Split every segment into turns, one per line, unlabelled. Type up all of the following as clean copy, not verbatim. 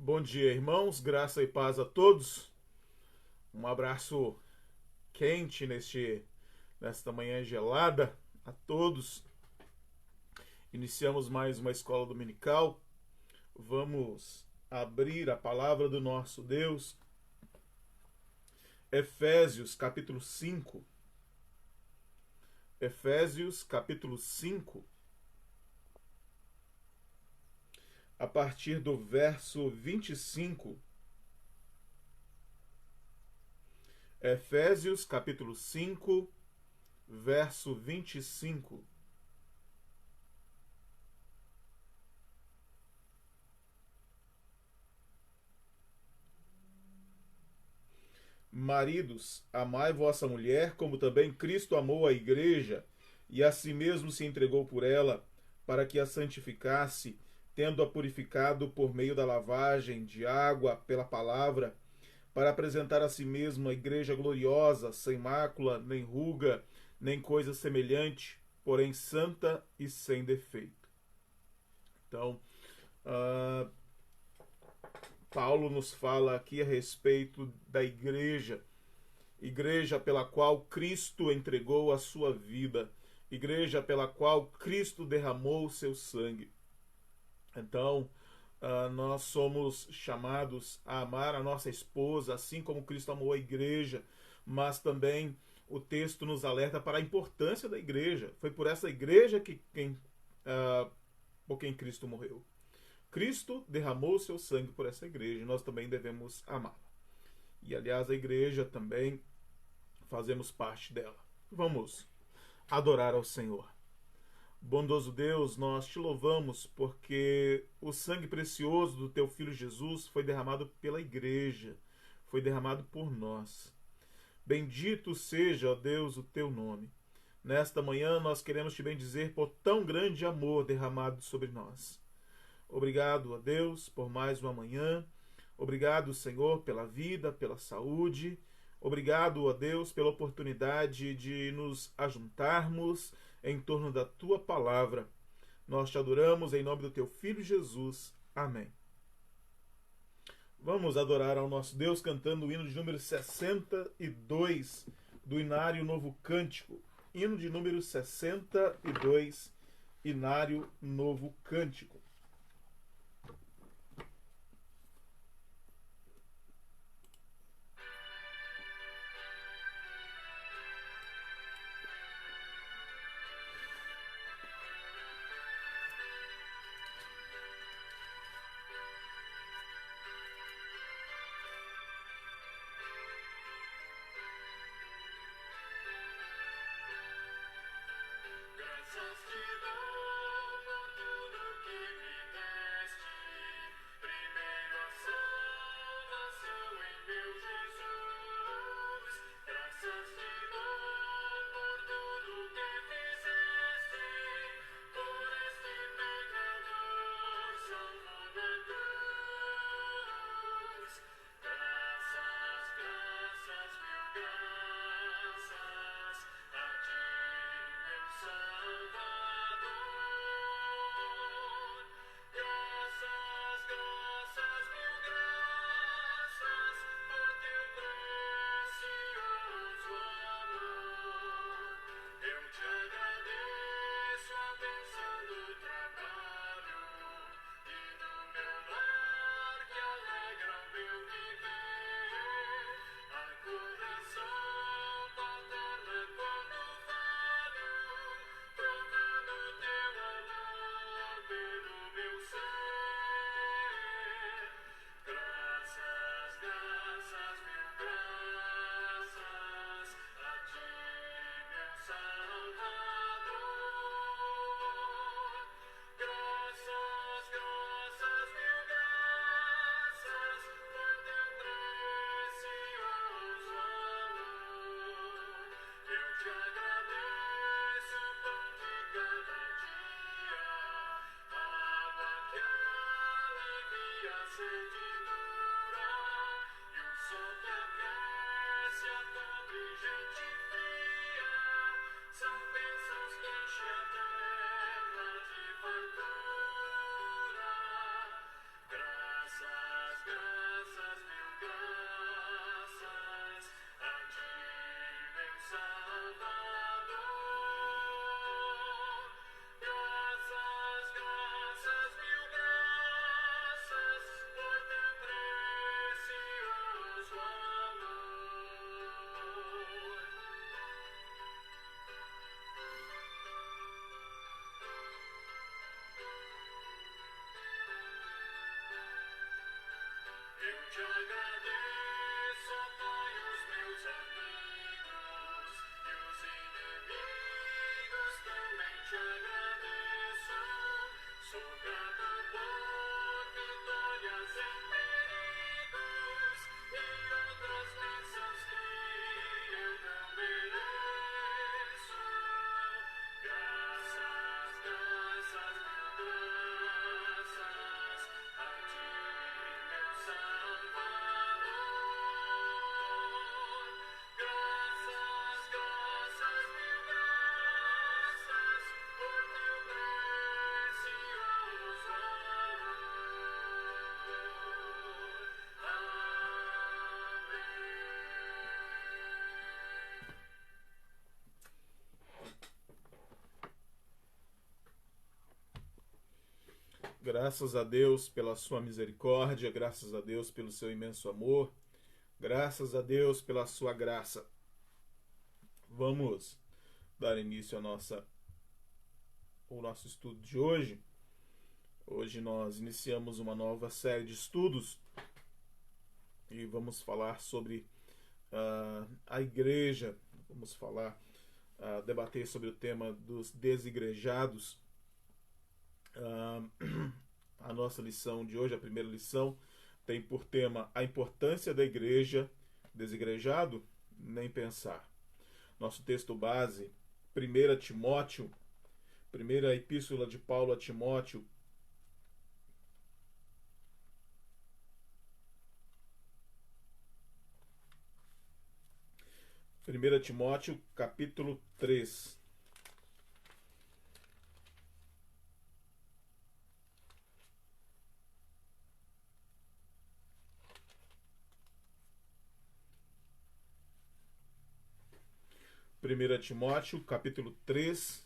Bom dia, irmãos. Graça e paz a todos. Um abraço quente nesta manhã gelada a todos. Iniciamos mais uma escola dominical. Vamos abrir a palavra do nosso Deus. Efésios, capítulo 5. Efésios, capítulo 5. A partir do verso 25. Efésios, capítulo 5, verso 25. Maridos, amai vossa mulher, como também Cristo amou a igreja, e a si mesmo se entregou por ela, para que a santificasse, tendo-a purificado por meio da lavagem de água pela palavra, para apresentar a si mesmo a igreja gloriosa, sem mácula, nem ruga, nem coisa semelhante, porém santa e sem defeito. Então, uh, Paulo nos fala aqui a respeito da igreja pela qual Cristo entregou a sua vida, igreja pela qual Cristo derramou o seu sangue. Então, nós somos chamados a amar a nossa esposa, assim como Cristo amou a igreja, mas também o texto nos alerta para a importância da igreja. Foi por essa igreja por quem Cristo morreu. Cristo derramou o seu sangue por essa igreja e nós também devemos amá-la. E, aliás, a igreja também fazemos parte dela. Vamos adorar ao Senhor. Bondoso Deus, nós te louvamos porque o sangue precioso do teu Filho Jesus foi derramado pela igreja, foi derramado por nós. Bendito seja, ó Deus, o teu nome. Nesta manhã nós queremos te bendizer por tão grande amor derramado sobre nós. Obrigado, ó Deus, por mais uma manhã. Obrigado, Senhor, pela vida, pela saúde. Obrigado, ó Deus, pela oportunidade de nos ajuntarmos em torno da tua palavra. Nós te adoramos em nome do teu Filho Jesus. Amém. Vamos adorar ao nosso Deus cantando o hino de número 62 do Inário Novo Cântico. Hino de número 62, Inário Novo Cântico. Graças a Deus pela sua misericórdia, graças a Deus pelo seu imenso amor, graças a Deus pela sua graça. Vamos dar início ao nosso estudo de hoje. Hoje nós iniciamos uma nova série de estudos e vamos falar sobre a igreja. Vamos debater sobre o tema dos desigrejados. A nossa lição de hoje, a primeira lição, tem por tema a importância da igreja. Desigrejado, nem pensar. Nosso texto base, 1 Timóteo, primeira epístola de Paulo a Timóteo, capítulo 3. 1 Timóteo, capítulo 3,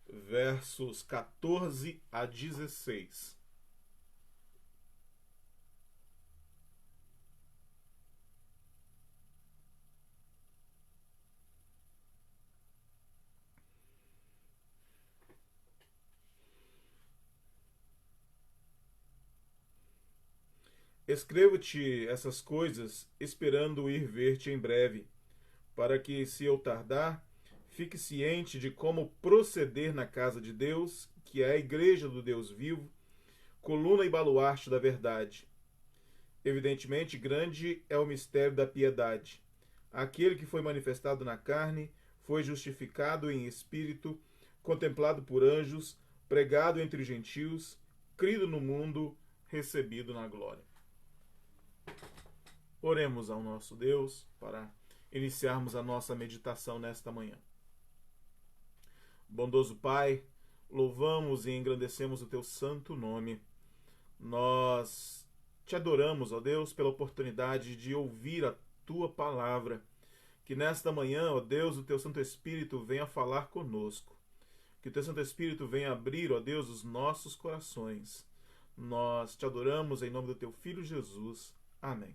versos 14 a 16. Escrevo-te essas coisas, esperando ir ver-te em breve, para que, se eu tardar, fique ciente de como proceder na casa de Deus, que é a igreja do Deus vivo, coluna e baluarte da verdade. Evidentemente, grande é o mistério da piedade. Aquele que foi manifestado na carne, foi justificado em espírito, contemplado por anjos, pregado entre os gentios, crido no mundo, recebido na glória. Oremos ao nosso Deus para iniciarmos a nossa meditação nesta manhã. Bondoso Pai, louvamos e engrandecemos o teu santo nome. Nós te adoramos, ó Deus, pela oportunidade de ouvir a tua palavra. Que nesta manhã, ó Deus, o teu Santo Espírito venha falar conosco. Que o teu Santo Espírito venha abrir, ó Deus, os nossos corações. Nós te adoramos em nome do teu Filho Jesus. Amém.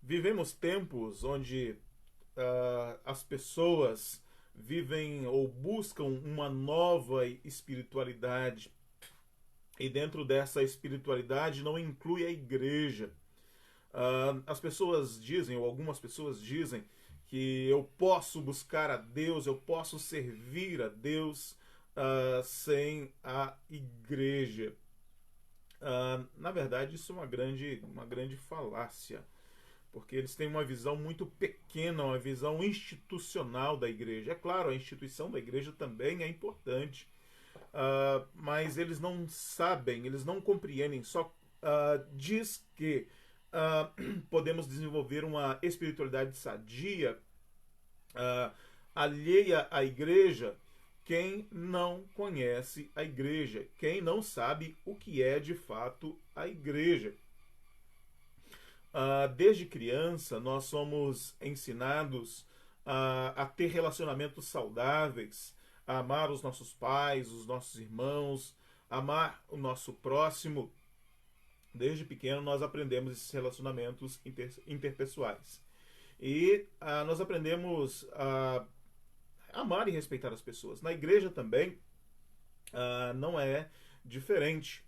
Vivemos tempos onde as pessoas vivem ou buscam uma nova espiritualidade. E dentro dessa espiritualidade não inclui a igreja. As pessoas dizem, ou algumas pessoas dizem, que eu posso buscar a Deus, eu posso servir a Deus sem a igreja. Na verdade, isso é uma grande falácia, porque eles têm uma visão muito pequena, uma visão institucional da igreja. É claro, a instituição da igreja também é importante, mas eles não sabem, eles não compreendem, só diz que podemos desenvolver uma espiritualidade sadia, alheia à igreja, quem não conhece a igreja, quem não sabe o que é de fato a igreja. Desde criança, nós somos ensinados a ter relacionamentos saudáveis, a amar os nossos pais, os nossos irmãos, amar o nosso próximo. Desde pequeno, nós aprendemos esses relacionamentos interpessoais. E nós aprendemos a amar e respeitar as pessoas. Na igreja também não é diferente.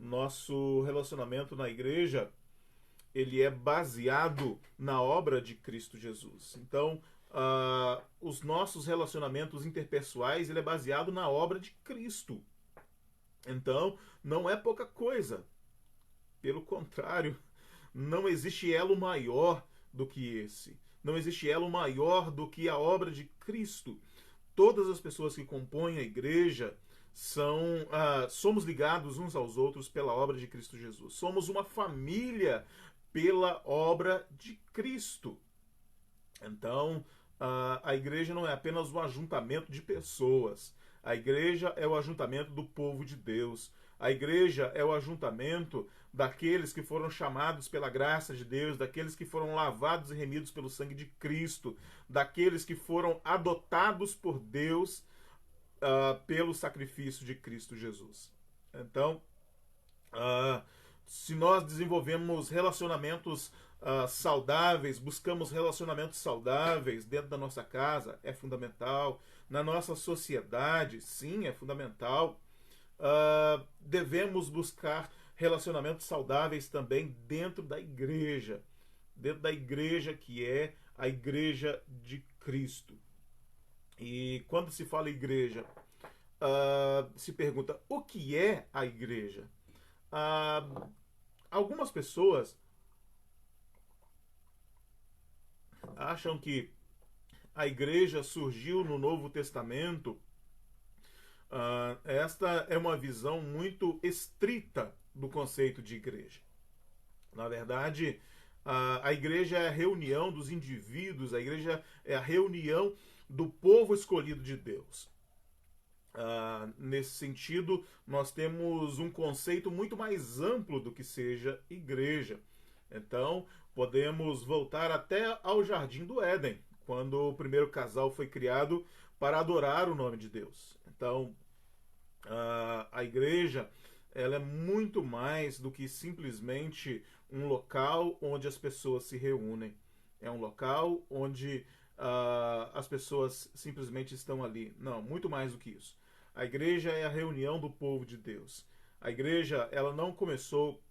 Nosso relacionamento na igreja, ele é baseado na obra de Cristo Jesus. Então, os nossos relacionamentos interpessoais, ele é baseado na obra de Cristo. Então, não é pouca coisa. Pelo contrário, não existe elo maior do que esse. Não existe elo maior do que a obra de Cristo. Todas as pessoas que compõem a igreja somos ligados uns aos outros pela obra de Cristo Jesus. Somos uma família pela obra de Cristo. Então, a igreja não é apenas um ajuntamento de pessoas. A igreja é o ajuntamento do povo de Deus. A igreja é o ajuntamento daqueles que foram chamados pela graça de Deus, daqueles que foram lavados e remidos pelo sangue de Cristo, daqueles que foram adotados por Deus pelo sacrifício de Cristo Jesus. Então, se nós desenvolvemos relacionamentos saudáveis, buscamos relacionamentos saudáveis dentro da nossa casa, é fundamental. Na nossa sociedade, sim, é fundamental. Devemos buscar relacionamentos saudáveis também dentro da igreja que é a igreja de Cristo. E quando se fala igreja, se pergunta o que é a igreja? Algumas pessoas acham que a igreja surgiu no Novo Testamento. Esta é uma visão muito estrita do conceito de igreja. Na verdade, a igreja é a reunião dos indivíduos, a igreja é a reunião do povo escolhido de Deus. Nesse sentido, nós temos um conceito muito mais amplo do que seja igreja. Então, podemos voltar até ao Jardim do Éden, quando o primeiro casal foi criado para adorar o nome de Deus. Então, a igreja, ela é muito mais do que simplesmente um local onde as pessoas se reúnem. É um local onde as pessoas simplesmente estão ali. Não, muito mais do que isso. A igreja é a reunião do povo de Deus. A igreja, ela não começou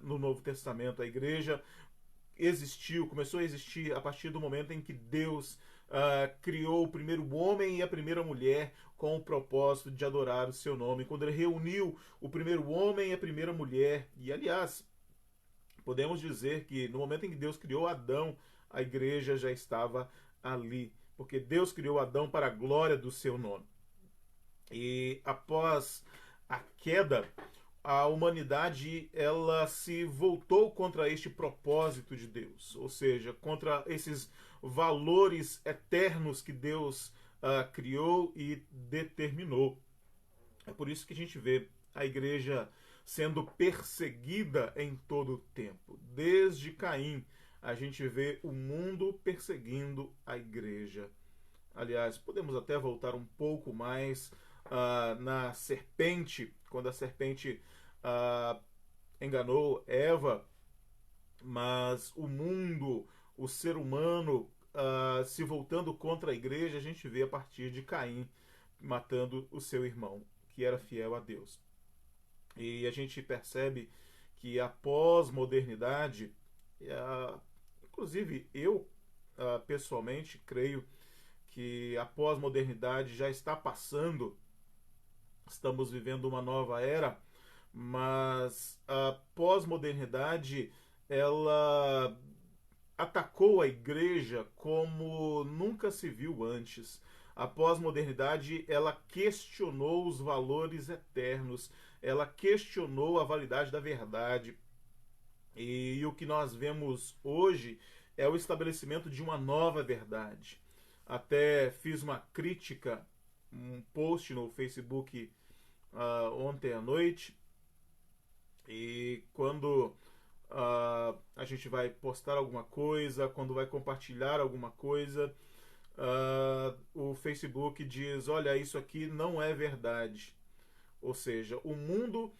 no Novo Testamento. A igreja começou a existir a partir do momento em que Deus criou o primeiro homem e a primeira mulher com o propósito de adorar o seu nome. Quando ele reuniu o primeiro homem e a primeira mulher, e aliás, podemos dizer que no momento em que Deus criou Adão, a igreja já estava ali, porque Deus criou Adão para a glória do seu nome. E após a queda, a humanidade ela se voltou contra este propósito de Deus, ou seja, contra esses valores eternos que Deus criou e determinou. É por isso que a gente vê a igreja sendo perseguida em todo o tempo. Desde Caim, a gente vê o mundo perseguindo a igreja. Aliás, podemos até voltar um pouco mais na serpente, quando a serpente enganou Eva, mas o mundo, o ser humano se voltando contra a igreja, a gente vê a partir de Caim matando o seu irmão, que era fiel a Deus. E a gente percebe que a pós-modernidade, inclusive eu pessoalmente creio que a pós-modernidade já está passando, estamos vivendo uma nova era, mas a pós-modernidade ela atacou a igreja como nunca se viu antes. A pós-modernidade ela questionou os valores eternos, ela questionou a validade da verdade. E o que nós vemos hoje é o estabelecimento de uma nova verdade. Até fiz uma crítica, um post no Facebook ontem à noite, e quando a gente vai postar alguma coisa, quando vai compartilhar alguma coisa, o Facebook diz: olha, isso aqui não é verdade. Ou seja, o mundo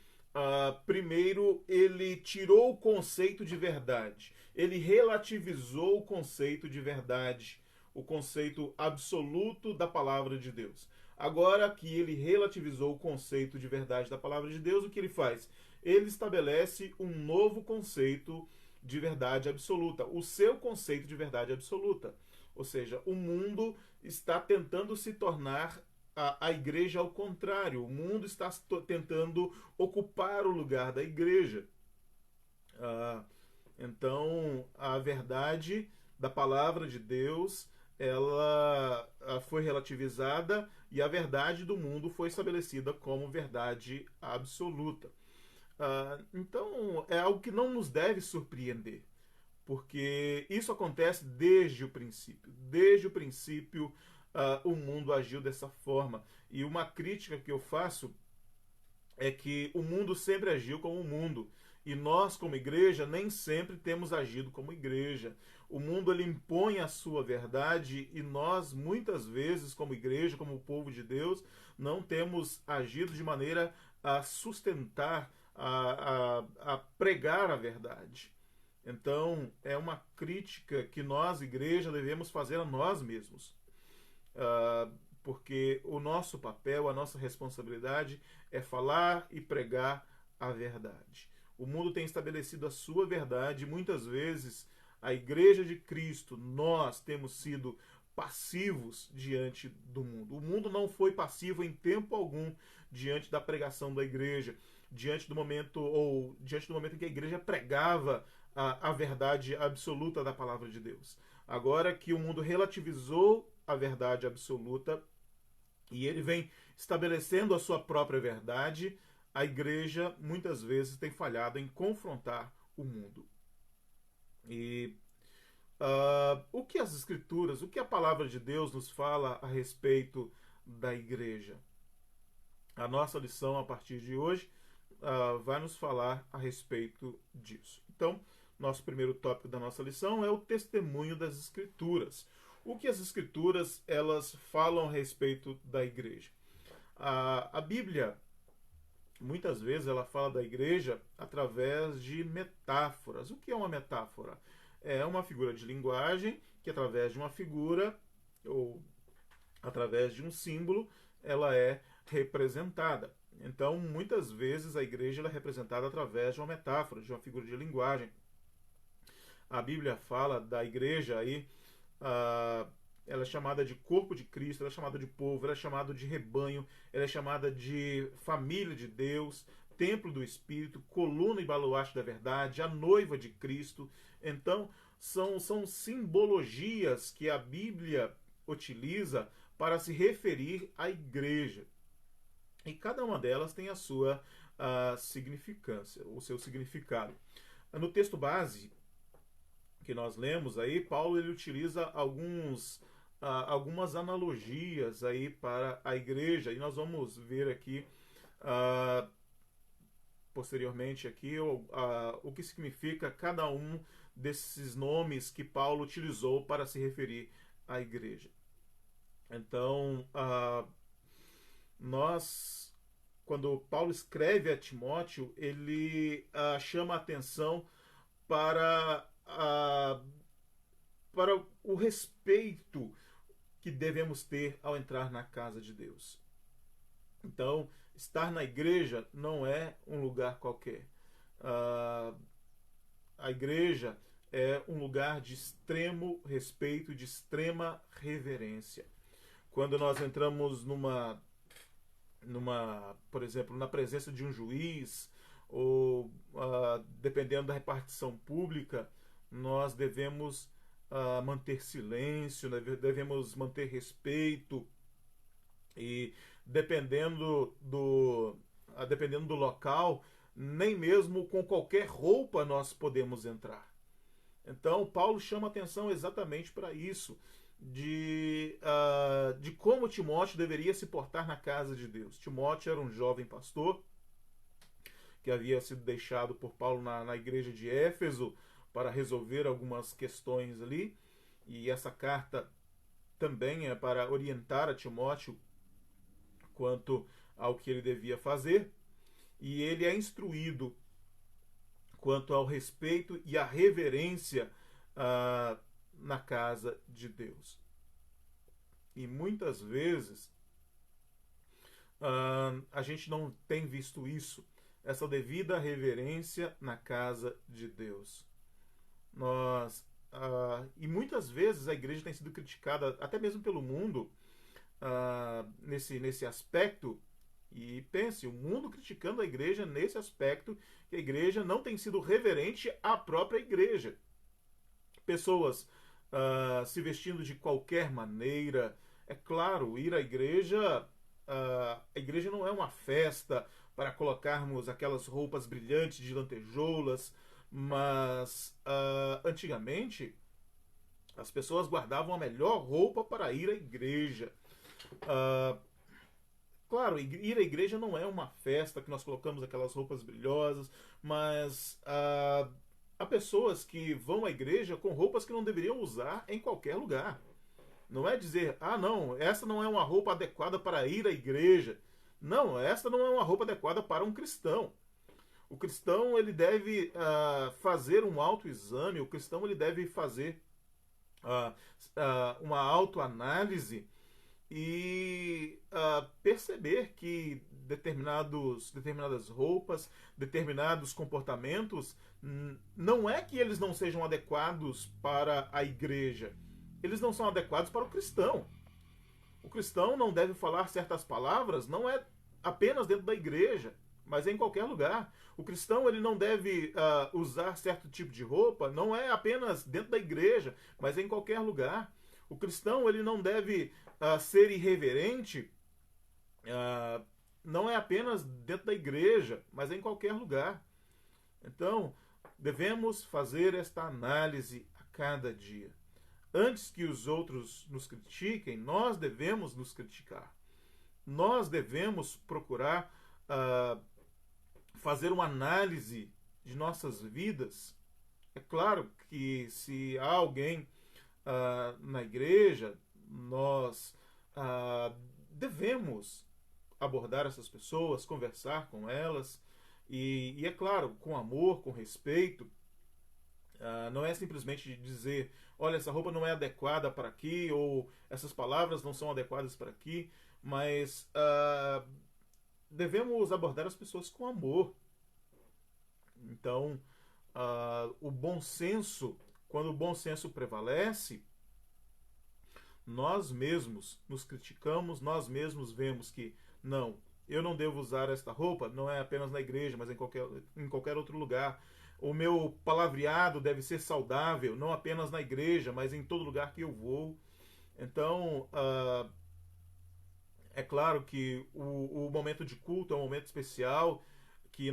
primeiro ele tirou o conceito de verdade, ele relativizou o conceito de verdade, o conceito absoluto da palavra de Deus. Agora que ele relativizou o conceito de verdade da palavra de Deus, o que ele faz? Ele estabelece um novo conceito de verdade absoluta, o seu conceito de verdade absoluta. Ou seja, o mundo está tentando se tornar a igreja ao contrário. O mundo está tentando ocupar o lugar da igreja. Então, a verdade da palavra de Deus, ela foi relativizada e a verdade do mundo foi estabelecida como verdade absoluta. Então, é algo que não nos deve surpreender, porque isso acontece desde o princípio. Desde o princípio, o mundo agiu dessa forma. E uma crítica que eu faço é que o mundo sempre agiu como o mundo. E nós, como igreja, nem sempre temos agido como igreja. O mundo ele impõe a sua verdade e nós, muitas vezes, como igreja, como povo de Deus, não temos agido de maneira a sustentar, a pregar a verdade. Então, é uma crítica que nós, igreja, devemos fazer a nós mesmos. Porque o nosso papel, a nossa responsabilidade é falar e pregar a verdade. O mundo tem estabelecido a sua verdade e muitas vezes a igreja de Cristo, nós temos sido passivos diante do mundo. O mundo não foi passivo em tempo algum diante da pregação da igreja, diante do momento em que a igreja pregava a verdade absoluta da palavra de Deus. Agora que o mundo relativizou a verdade absoluta e ele vem estabelecendo a sua própria verdade, a igreja muitas vezes tem falhado em confrontar o mundo. E o que as escrituras, o que a palavra de Deus nos fala a respeito da igreja? A nossa lição a partir de hoje vai nos falar a respeito disso. Então, nosso primeiro tópico da nossa lição é o testemunho das escrituras. O que as escrituras elas falam a respeito da igreja? A Bíblia, muitas vezes, ela fala da igreja através de metáforas. O que é uma metáfora? É uma figura de linguagem que, através de uma figura ou através de um símbolo, ela é representada. Então, muitas vezes, a igreja ela é representada através de uma metáfora, de uma figura de linguagem. A Bíblia fala da igreja aí, ela é chamada de corpo de Cristo, ela é chamada de povo, ela é chamada de rebanho, ela é chamada de família de Deus, templo do Espírito, coluna e baluarte da verdade, a noiva de Cristo. Então, são simbologias que a Bíblia utiliza para se referir à igreja. E cada uma delas tem a sua significância, o seu significado. No texto base que nós lemos aí, Paulo ele utiliza algumas analogias aí para a igreja, e nós vamos ver aqui posteriormente aqui o que significa cada um desses nomes que Paulo utilizou para se referir à igreja. Então, quando Paulo escreve a Timóteo, ele chama a atenção para o respeito que devemos ter ao entrar na casa de Deus. Então, estar na igreja não é um lugar qualquer. A igreja é um lugar de extremo respeito, de extrema reverência. Quando nós entramos por exemplo, na presença de um juiz, ou dependendo da repartição pública, nós devemos manter silêncio, devemos manter respeito, e dependendo do local, nem mesmo com qualquer roupa nós podemos entrar. Então, Paulo chama atenção exatamente para isso, de como Timóteo deveria se portar na casa de Deus. Timóteo era um jovem pastor que havia sido deixado por Paulo na igreja de Éfeso para resolver algumas questões ali, e essa carta também é para orientar a Timóteo quanto ao que ele devia fazer, e ele é instruído quanto ao respeito e à reverência na casa de Deus. E muitas vezes A gente não tem visto isso, essa devida reverência na casa de Deus. E muitas vezes a igreja tem sido criticada, até mesmo pelo mundo, nesse aspecto. E pense, o mundo criticando a igreja nesse aspecto, que a igreja não tem sido reverente à própria igreja. Pessoas se vestindo de qualquer maneira. É claro, ir à igreja, a igreja não é uma festa para colocarmos aquelas roupas brilhantes de lantejoulas, mas antigamente as pessoas guardavam a melhor roupa para ir à igreja. Ah, Claro, ir à igreja não é uma festa que nós colocamos aquelas roupas brilhosas, mas há pessoas que vão à igreja com roupas que não deveriam usar em qualquer lugar. Não é dizer, não, essa não é uma roupa adequada para ir à igreja. Não, essa não é uma roupa adequada para um cristão. O cristão ele deve fazer um autoexame, o cristão ele deve fazer uma autoanálise e perceber que determinadas roupas, determinados comportamentos, não é que eles não sejam adequados para a igreja, eles não são adequados para o cristão. O cristão não deve falar certas palavras, não é apenas dentro da igreja, mas em qualquer lugar. O cristão ele não deve usar certo tipo de roupa, não é apenas dentro da igreja, mas em qualquer lugar. O cristão ele não deve ser irreverente, não é apenas dentro da igreja, mas em qualquer lugar. Então, devemos fazer esta análise a cada dia. Antes que os outros nos critiquem, nós devemos nos criticar. Nós devemos procurar fazer uma análise de nossas vidas. É claro que se há alguém na igreja, nós devemos abordar essas pessoas, conversar com elas, e é claro, com amor, com respeito. Não é simplesmente dizer, olha, essa roupa não é adequada para aqui, ou essas palavras não são adequadas para aqui, mas devemos abordar as pessoas com amor. Então, o bom senso, quando o bom senso prevalece, nós mesmos nos criticamos, nós mesmos vemos que não, eu não devo usar esta roupa, não é apenas na igreja, mas em qualquer outro lugar. O meu palavreado deve ser saudável, não apenas na igreja, mas em todo lugar que eu vou. Então, é claro que o momento de culto é um momento especial, que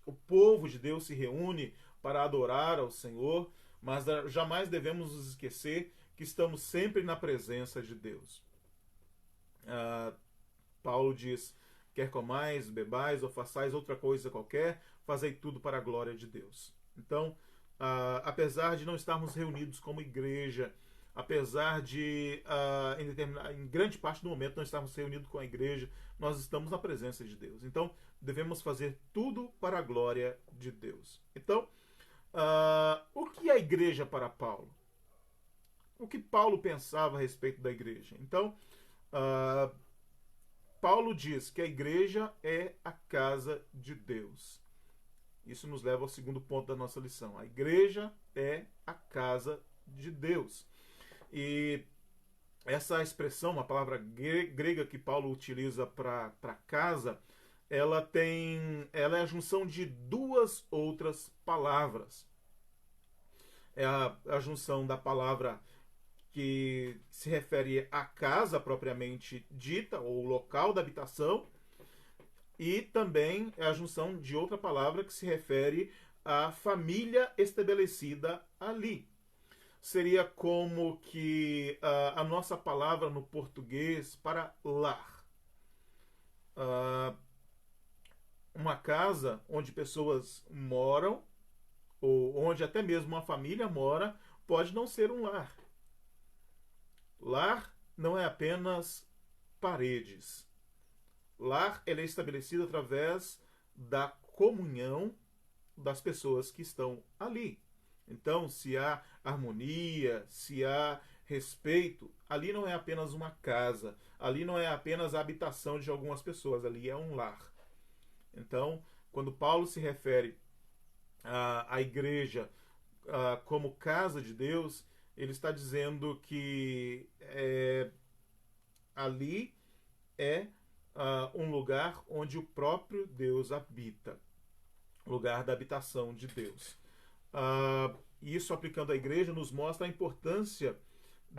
o povo de Deus se reúne para adorar ao Senhor, mas jamais devemos nos esquecer que estamos sempre na presença de Deus. Paulo diz, quer comais, bebais ou façais outra coisa qualquer, fazei tudo para a glória de Deus. Então, apesar de não estarmos reunidos como igreja, apesar de em grande parte do momento não estarmos reunidos com a igreja, nós estamos na presença de Deus. Então, devemos fazer tudo para a glória de Deus. Então, o que é a igreja para Paulo? O que Paulo pensava a respeito da igreja? Então, Paulo diz que a igreja é a casa de Deus. Isso nos leva ao segundo ponto da nossa lição. A igreja é a casa de Deus. E essa expressão, uma palavra grega que Paulo utiliza para casa, ela é a junção de duas outras palavras. É a junção da palavra que se refere à casa propriamente dita, ou local da habitação, e também é a junção de outra palavra que se refere à família estabelecida ali. Seria como que a nossa palavra no português para lar. Uma casa onde pessoas moram, ou onde até mesmo uma família mora, pode não ser um lar. Lar não é apenas paredes. Lar ele é estabelecido através da comunhão das pessoas que estão ali. Então, se há harmonia, se há respeito, ali não é apenas uma casa, ali não é apenas a habitação de algumas pessoas, ali é um lar. Então, quando Paulo se refere à igreja como casa de Deus, ele está dizendo que ali é um lugar onde o próprio Deus habita, lugar da habitação de Deus. Isso, aplicando à igreja, nos mostra a importância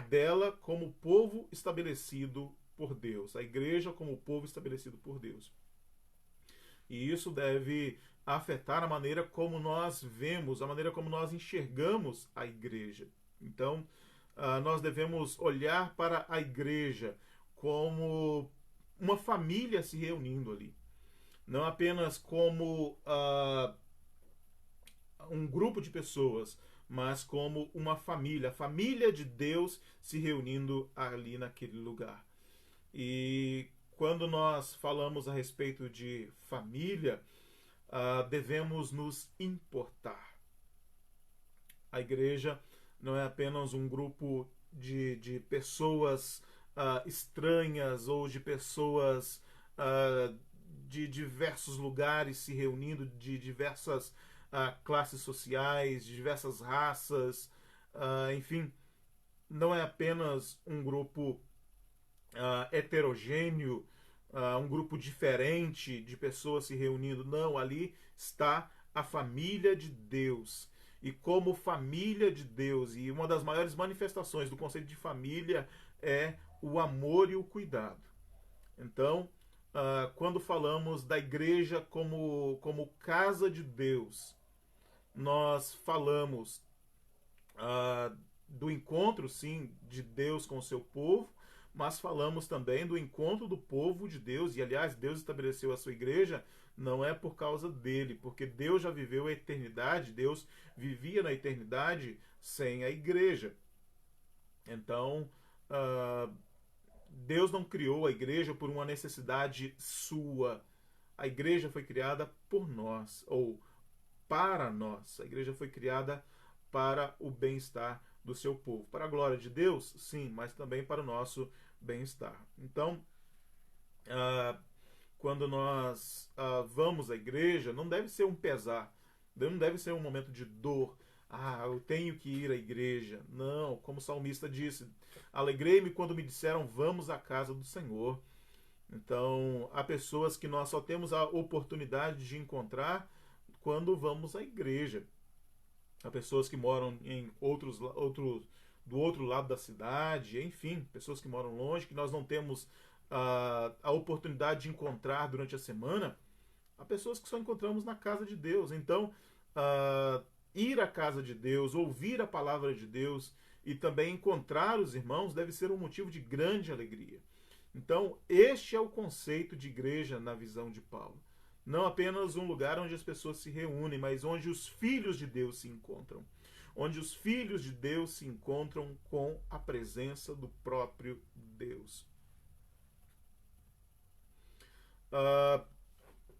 dela como povo estabelecido por Deus, a igreja como povo estabelecido por Deus. E isso deve afetar a maneira como nós vemos, a maneira como nós enxergamos a igreja. Então, nós devemos olhar para a igreja como uma família se reunindo ali. Não apenas como um grupo de pessoas, mas como uma família, a família de Deus se reunindo ali naquele lugar. E quando nós falamos a respeito de família, devemos nos importar. A igreja não é apenas um grupo de pessoas estranhas ou de pessoas de diversos lugares se reunindo, de diversas classes sociais, de diversas raças, enfim, não é apenas um grupo heterogêneo, um grupo diferente de pessoas se reunindo. Não, ali está a família de Deus. E como família de Deus, e uma das maiores manifestações do conceito de família é o amor e o cuidado. Então, quando falamos da igreja como casa de Deus, nós falamos do encontro, sim, de Deus com o seu povo, mas falamos também do encontro do povo de Deus. E, aliás, Deus estabeleceu a sua igreja não é por causa dele, porque Deus já viveu a eternidade, Deus vivia na eternidade sem a igreja. Então, Deus não criou a igreja por uma necessidade sua. A igreja foi criada por nós, ou para nós. A igreja foi criada para o bem-estar do seu povo. Para a glória de Deus, sim, mas também para o nosso bem-estar. Então, quando nós vamos à igreja, não deve ser um pesar, não deve ser um momento de dor. Eu tenho que ir à igreja. Não, como o salmista disse, alegrei-me quando me disseram, vamos à casa do Senhor. Então, há pessoas que nós só temos a oportunidade de encontrar quando vamos à igreja. Há pessoas que moram em do outro lado da cidade, enfim, pessoas que moram longe, que nós não temos a oportunidade de encontrar durante a semana. Há pessoas que só encontramos na casa de Deus. Então, ir à casa de Deus, ouvir a palavra de Deus e também encontrar os irmãos deve ser um motivo de grande alegria. Então, este é o conceito de igreja na visão de Paulo. Não apenas um lugar onde as pessoas se reúnem, mas onde os filhos de Deus se encontram. Onde os filhos de Deus se encontram com a presença do próprio Deus.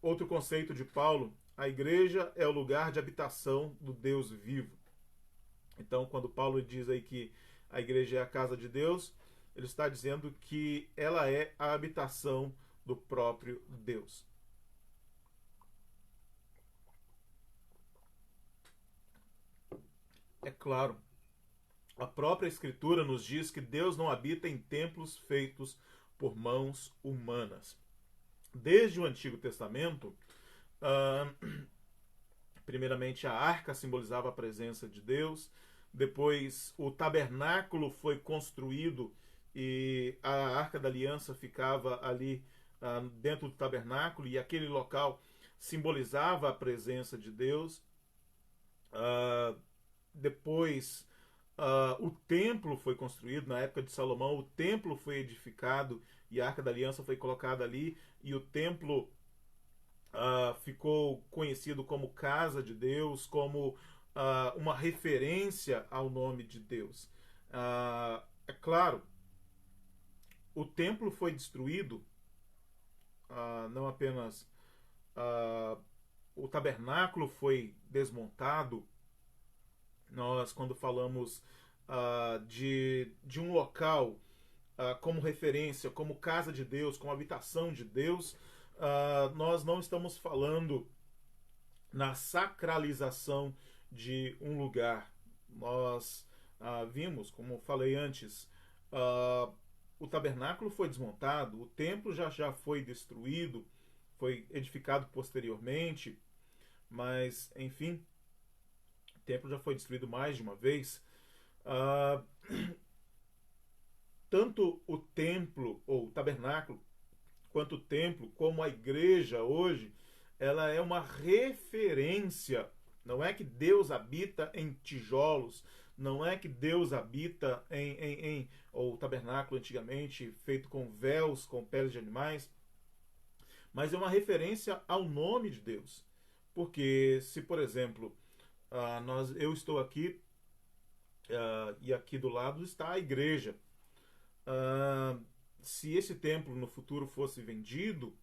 Outro conceito de Paulo, a igreja é o lugar de habitação do Deus vivo. Então, quando Paulo diz aí que a igreja é a casa de Deus, ele está dizendo que ela é a habitação do próprio Deus. É claro, a própria Escritura nos diz que Deus não habita em templos feitos por mãos humanas. Desde o Antigo Testamento, primeiramente a arca simbolizava a presença de Deus, depois o tabernáculo foi construído e a arca da aliança ficava ali dentro do tabernáculo, e aquele local simbolizava a presença de Deus. Depois o templo foi construído, na época de Salomão o templo foi edificado e a arca da aliança foi colocada ali, e o templo ficou conhecido como casa de Deus, como uma referência ao nome de Deus. É claro, o templo foi destruído, não apenas o tabernáculo foi desmontado. Nós, quando falamos de um local como referência, como casa de Deus, como habitação de Deus, nós não estamos falando na sacralização de um lugar. Nós vimos, como falei antes, o tabernáculo foi desmontado, o templo já foi destruído, foi edificado posteriormente, mas, enfim, o templo já foi destruído mais de uma vez. Tanto o templo, ou o tabernáculo, quanto o templo, como a igreja hoje, ela é uma referência. Não é que Deus habita em tijolos, não é que Deus habita ou o tabernáculo antigamente feito com véus, com peles de animais, mas é uma referência ao nome de Deus. Porque se, por exemplo, eu estou aqui e aqui do lado está a igreja. Se esse templo no futuro fosse vendido,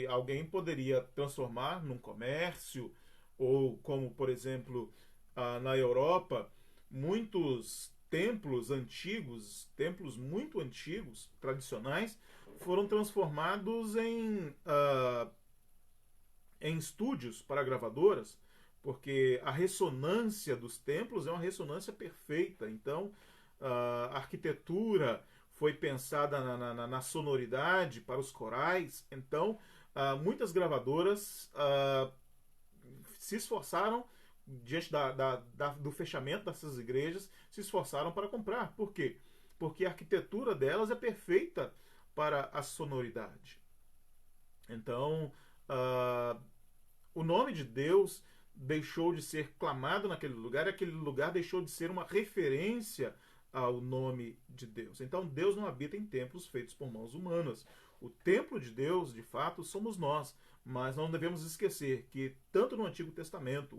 alguém poderia transformar num comércio, ou como, por exemplo, na Europa, muitos templos antigos, templos muito antigos, tradicionais, foram transformados em estúdios para gravadoras, porque a ressonância dos templos é uma ressonância perfeita. Então, a arquitetura foi pensada na sonoridade para os corais. Então, muitas gravadoras se esforçaram, diante do fechamento dessas igrejas, se esforçaram para comprar. Por quê? Porque a arquitetura delas é perfeita para a sonoridade. Então, o nome de Deus deixou de ser clamado naquele lugar, e aquele lugar deixou de ser uma referência ao nome de Deus. Então Deus não habita em templos feitos por mãos humanas. O templo de Deus, de fato, somos nós. Mas não devemos esquecer que tanto no Antigo Testamento,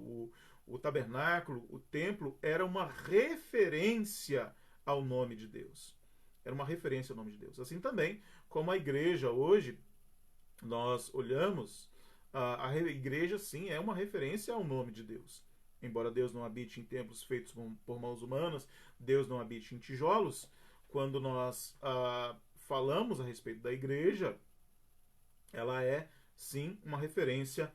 o tabernáculo, o templo, era uma referência ao nome de Deus. Era uma referência ao nome de Deus. Assim também como a igreja hoje, nós olhamos, a igreja sim é uma referência ao nome de Deus. Embora Deus não habite em templos feitos por mãos humanas, Deus não habite em tijolos, quando nós falamos a respeito da igreja, ela é sim uma referência,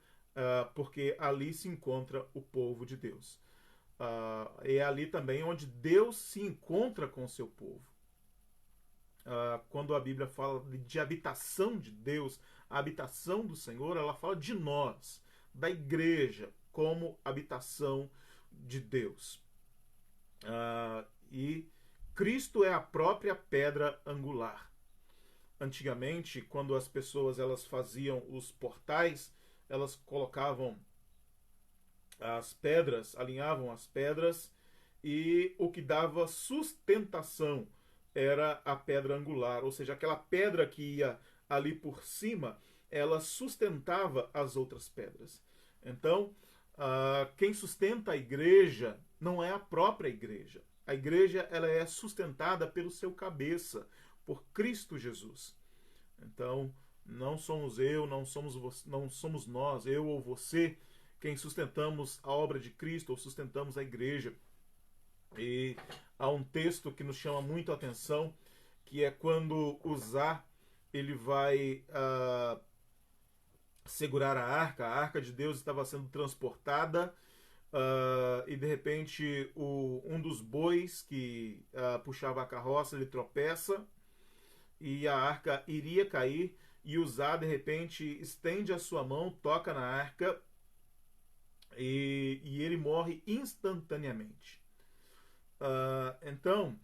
porque ali se encontra o povo de Deus. É ali também onde Deus se encontra com o seu povo. Quando a Bíblia fala de habitação de Deus, a habitação do Senhor, ela fala de nós, da igreja, como habitação de Deus. E Cristo é a própria pedra angular. Antigamente, quando as pessoas elas faziam os portais, elas colocavam as pedras, alinhavam as pedras, e o que dava sustentação era a pedra angular, ou seja, aquela pedra que ia ali por cima, ela sustentava as outras pedras. Então, quem sustenta a igreja não é a própria igreja. A igreja ela é sustentada pelo seu cabeça, por Cristo Jesus. Então, não somos não somos nós, eu ou você, quem sustentamos a obra de Cristo ou sustentamos a igreja. E há um texto que nos chama muito a atenção, que é quando Uzá ele vai segurar a arca de Deus estava sendo transportada, e de repente um dos bois que puxava a carroça ele tropeça e a arca iria cair, e Uzá de repente estende a sua mão, toca na arca e ele morre instantaneamente. Então,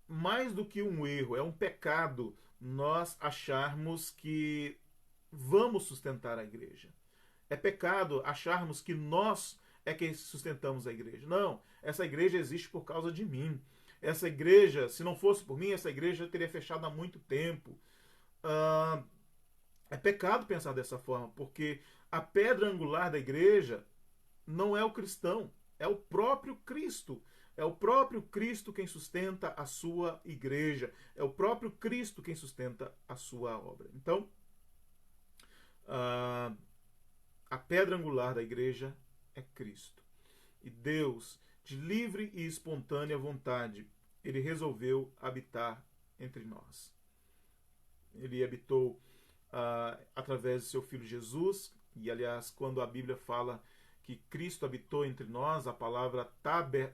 mais do que um erro, é um pecado nós acharmos que vamos sustentar a igreja. É pecado acharmos que nós é quem sustentamos a igreja. Não, essa igreja existe por causa de mim. Essa igreja, se não fosse por mim, essa igreja teria fechado há muito tempo. É pecado pensar dessa forma, porque a pedra angular da igreja não é o cristão, é o próprio Cristo. É o próprio Cristo quem sustenta a sua igreja. É o próprio Cristo quem sustenta a sua obra. Então, a pedra angular da igreja é Cristo. E Deus de livre e espontânea vontade, ele resolveu habitar entre nós. Ele habitou através de seu Filho Jesus, e aliás, quando a Bíblia fala que Cristo habitou entre nós, a palavra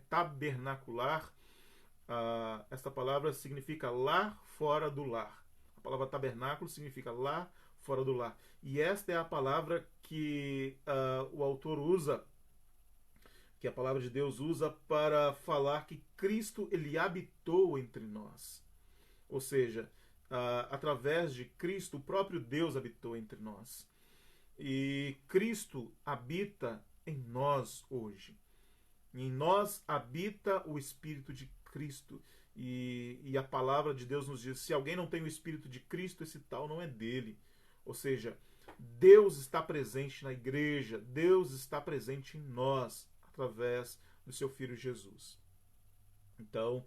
tabernacular, esta palavra significa lar fora do lar. A palavra tabernáculo significa lar fora do lar. E esta é a palavra que o autor usa, que a palavra de Deus usa para falar que Cristo ele habitou entre nós. Ou seja, através de Cristo, o próprio Deus habitou entre nós. E Cristo habita em nós hoje. Em nós habita o Espírito de Cristo. E a palavra de Deus nos diz, se alguém não tem o Espírito de Cristo, esse tal não é dele. Ou seja, Deus está presente na igreja, Deus está presente em nós, através do seu Filho Jesus. Então,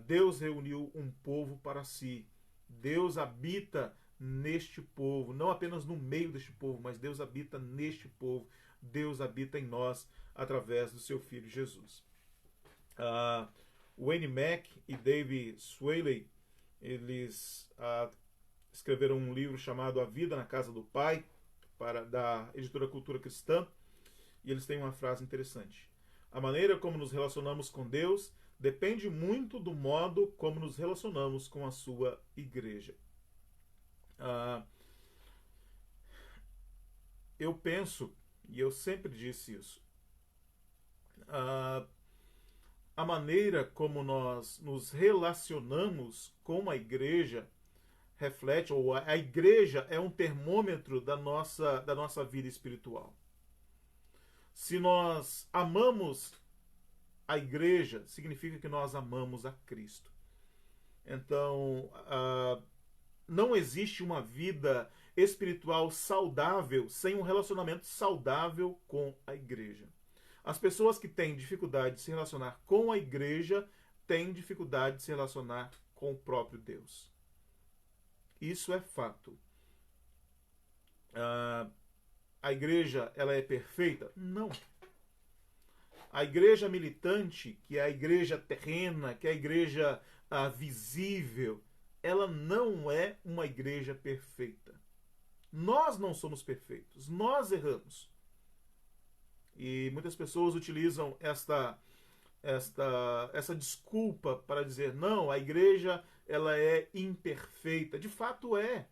Deus reuniu um povo para si. Deus habita neste povo, não apenas no meio deste povo, mas Deus habita neste povo. Deus habita em nós através do seu Filho Jesus. Wayne Mack e Dave Swaley, eles escreveram um livro chamado A Vida na Casa do Pai, da editora Cultura Cristã, e eles têm uma frase interessante. A maneira como nos relacionamos com Deus depende muito do modo como nos relacionamos com a sua igreja. Eu penso, e eu sempre disse isso, a maneira como nós nos relacionamos com a igreja reflete, ou a igreja é um termômetro da nossa vida espiritual. Se nós amamos a igreja, significa que nós amamos a Cristo. Então, não existe uma vida espiritual saudável sem um relacionamento saudável com a igreja. As pessoas que têm dificuldade de se relacionar com a igreja têm dificuldade de se relacionar com o próprio Deus. Isso é fato. A igreja, ela é perfeita? Não. A igreja militante, que é a igreja terrena, que é a igreja visível, ela não é uma igreja perfeita. Nós não somos perfeitos, nós erramos. E muitas pessoas utilizam essa desculpa para dizer, não, a igreja ela é imperfeita. De fato é.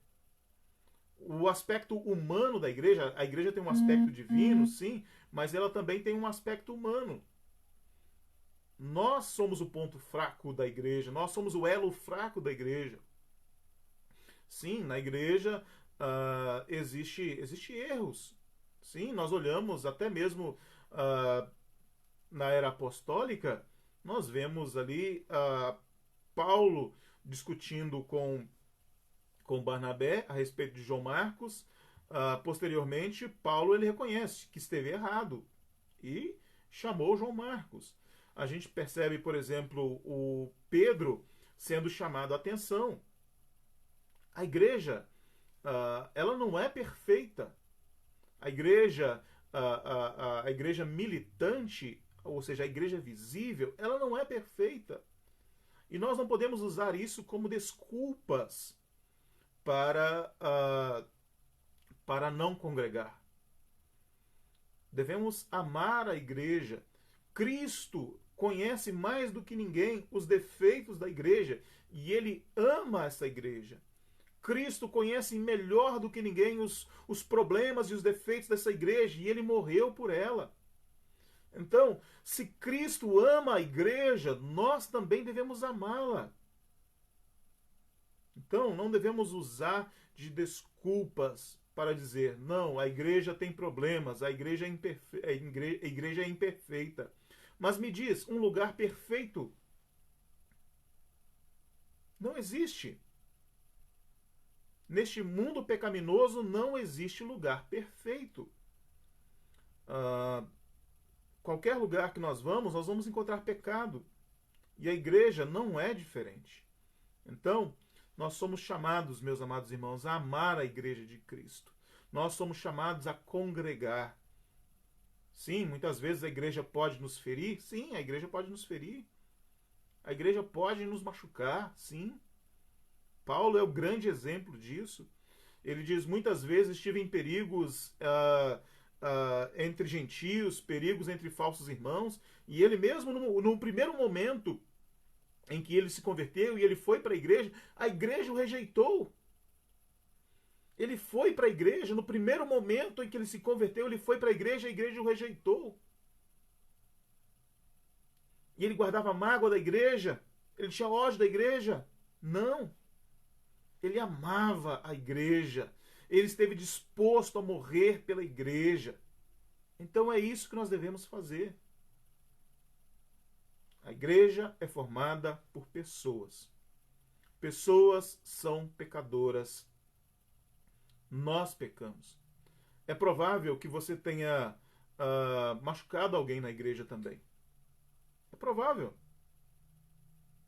O aspecto humano da igreja, a igreja tem um aspecto divino, sim, mas ela também tem um aspecto humano. Nós somos o ponto fraco da igreja, nós somos o elo fraco da igreja. Sim, na igreja existe erros. Sim, nós olhamos até mesmo na era apostólica, nós vemos ali Paulo discutindo com Barnabé a respeito de João Marcos. Posteriormente, Paulo ele reconhece que esteve errado e chamou João Marcos. A gente percebe, por exemplo, o Pedro sendo chamado a atenção. A igreja, ela não é perfeita. A igreja militante, ou seja, a igreja visível, ela não é perfeita. E nós não podemos usar isso como desculpas para não congregar. Devemos amar a igreja. Cristo conhece mais do que ninguém os defeitos da igreja e ele ama essa igreja. Cristo conhece melhor do que ninguém os problemas e os defeitos dessa igreja e ele morreu por ela. Então, se Cristo ama a igreja, nós também devemos amá-la. Então, não devemos usar de desculpas para dizer, não, a igreja tem problemas, a igreja é imperfeita. Mas me diz, um lugar perfeito? Não existe. Neste mundo pecaminoso não existe lugar perfeito. Qualquer lugar que nós vamos encontrar pecado. E a igreja não é diferente. Então, nós somos chamados, meus amados irmãos, a amar a igreja de Cristo. Nós somos chamados a congregar. Sim, muitas vezes a igreja pode nos ferir. Sim, a igreja pode nos ferir. A igreja pode nos machucar. Sim. Paulo é o grande exemplo disso. Ele diz: muitas vezes estive em perigos entre gentios, perigos entre falsos irmãos. E ele mesmo, no primeiro momento em que ele se converteu e ele foi para a igreja o rejeitou. Ele foi para a igreja, no primeiro momento em que ele se converteu, ele foi para a igreja o rejeitou. E ele guardava mágoa da igreja, ele tinha ódio da igreja. Não. Ele amava a igreja, ele esteve disposto a morrer pela igreja. Então é isso que nós devemos fazer. A igreja é formada por pessoas. Pessoas são pecadoras. Nós pecamos. É provável que você tenha machucado alguém na igreja também. É provável.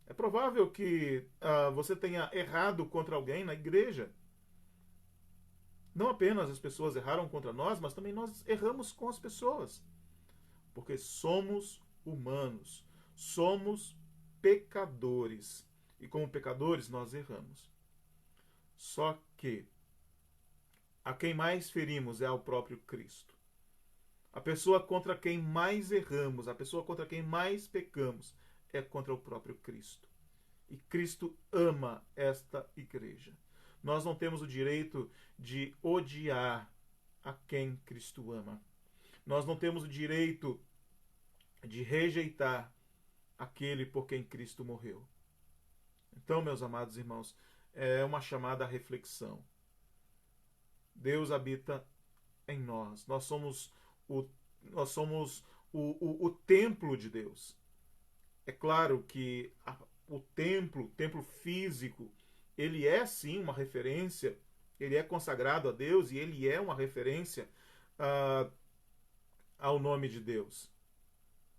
É provável que você tenha errado contra alguém na igreja. Não apenas as pessoas erraram contra nós, mas também nós erramos com as pessoas. Porque somos humanos. Somos pecadores. E como pecadores, nós erramos. Só que a quem mais ferimos é ao próprio Cristo. A pessoa contra quem mais erramos, a pessoa contra quem mais pecamos, é contra o próprio Cristo. E Cristo ama esta igreja. Nós não temos o direito de odiar a quem Cristo ama. Nós não temos o direito de rejeitar aquele por quem Cristo morreu. Então, meus amados irmãos, é uma chamada à reflexão. Deus habita em nós. Nós somos o templo de Deus. É claro que o templo físico, ele é sim uma referência, ele é consagrado a Deus e ele é uma referência ao nome de Deus.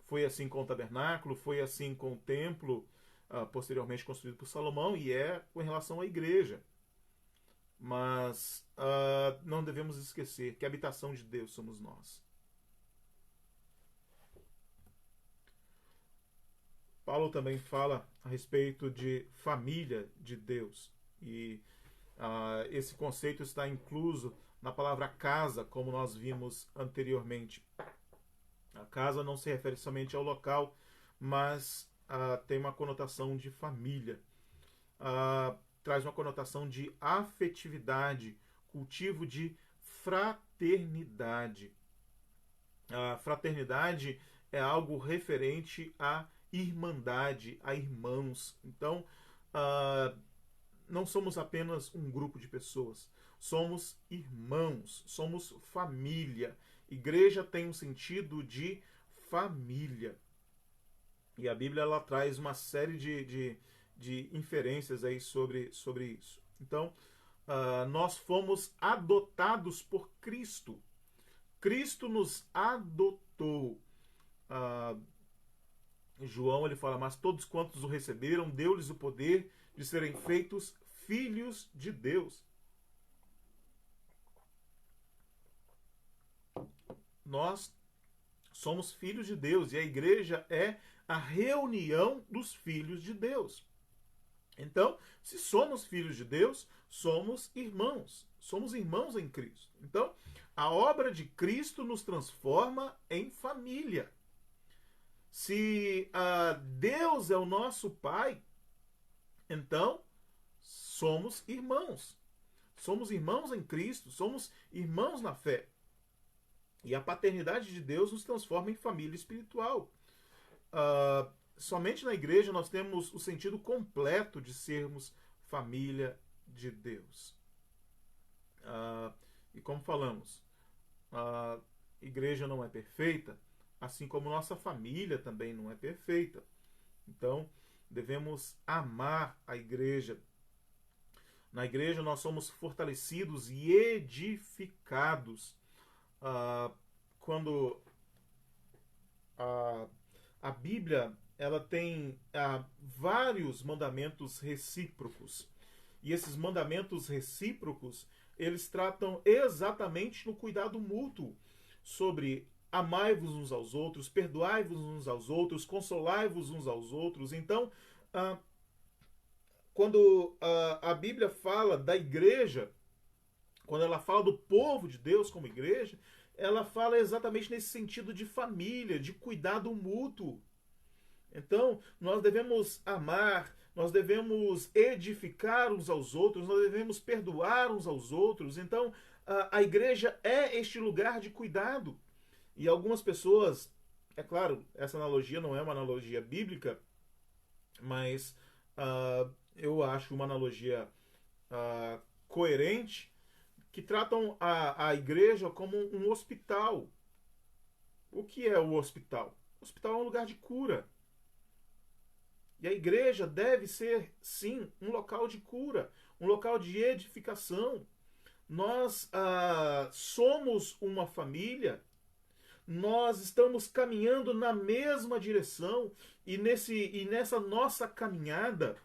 Foi assim com o tabernáculo, foi assim com o templo, posteriormente construído por Salomão, e é com relação à igreja. Mas não devemos esquecer que a habitação de Deus somos nós. Paulo também fala a respeito de família de Deus. E esse conceito está incluso na palavra casa, como nós vimos anteriormente. A casa não se refere somente ao local, mas tem uma conotação de família. Traz uma conotação de afetividade, cultivo de fraternidade. A fraternidade é algo referente à irmandade, a irmãos. Então, não somos apenas um grupo de pessoas, somos irmãos, somos família. Igreja tem um sentido de família. E a Bíblia ela traz uma série de inferências aí sobre isso. Então, nós fomos adotados por Cristo. Cristo nos adotou. João ele fala: mas todos quantos o receberam, deu-lhes o poder de serem feitos filhos de Deus. Nós somos filhos de Deus e a igreja é a reunião dos filhos de Deus. Então, se somos filhos de Deus, somos irmãos em Cristo. Então, a obra de Cristo nos transforma em família. Se Deus é o nosso Pai, então somos irmãos. Somos irmãos em Cristo, somos irmãos na fé. E a paternidade de Deus nos transforma em família espiritual. Somente na igreja nós temos o sentido completo de sermos família de Deus. E como falamos, a igreja não é perfeita, assim como nossa família também não é perfeita. Então, devemos amar a igreja. Na igreja nós somos fortalecidos e edificados. Quando a Bíblia ela tem vários mandamentos recíprocos. E esses mandamentos recíprocos, eles tratam exatamente no cuidado mútuo sobre amai-vos uns aos outros, perdoai-vos uns aos outros, consolai-vos uns aos outros. Então, quando a Bíblia fala da igreja, quando ela fala do povo de Deus como igreja, ela fala exatamente nesse sentido de família, de cuidado mútuo. Então, nós devemos amar, nós devemos edificar uns aos outros, nós devemos perdoar uns aos outros. Então, a igreja é este lugar de cuidado. E algumas pessoas, é claro, essa analogia não é uma analogia bíblica, mas eu acho uma analogia coerente, que tratam a igreja como um hospital. O que é o hospital? O hospital é um lugar de cura. E a igreja deve ser, sim, um local de cura, um local de edificação. Nós somos uma família, nós estamos caminhando na mesma direção, e nessa nossa caminhada,